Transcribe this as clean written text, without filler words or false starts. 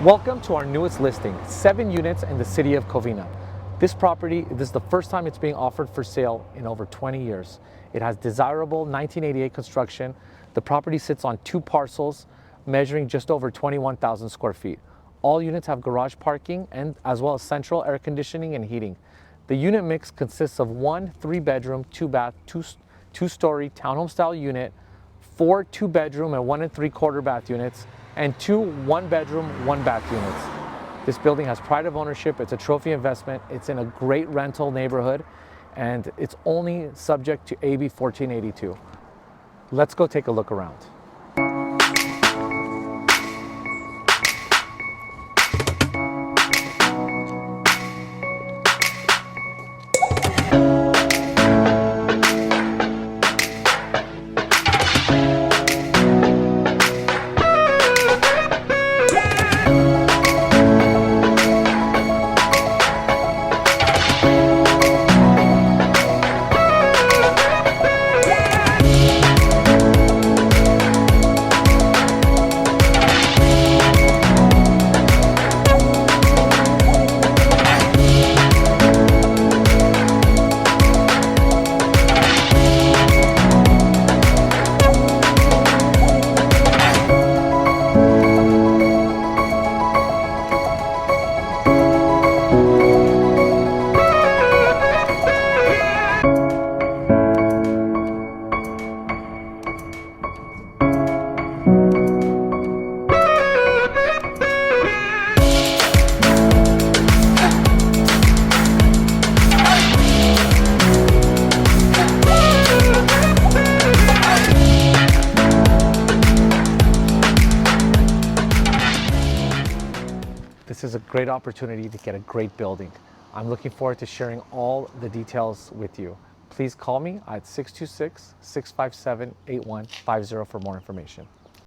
Welcome to our newest listing, 7 units in the city of Covina. This is the first time it's being offered for sale in over 20 years. It has desirable 1988 construction. The property sits on 2 parcels measuring just over 21,000 square feet. All units have garage parking and as well as central air conditioning and heating. The unit mix consists of 1 3-bedroom, 2-bath, 2-story townhome style unit, 4 2-bedroom and 1 3/4 bath units, and 2 1-bedroom, 1-bath units. This building has pride of ownership. It's a trophy investment. It's in a great rental neighborhood, and it's only subject to AB 1482. Let's go take a look around. This is a great opportunity to get a great building. I'm looking forward to sharing all the details with you. Please call me at 626-657-8150 for more information.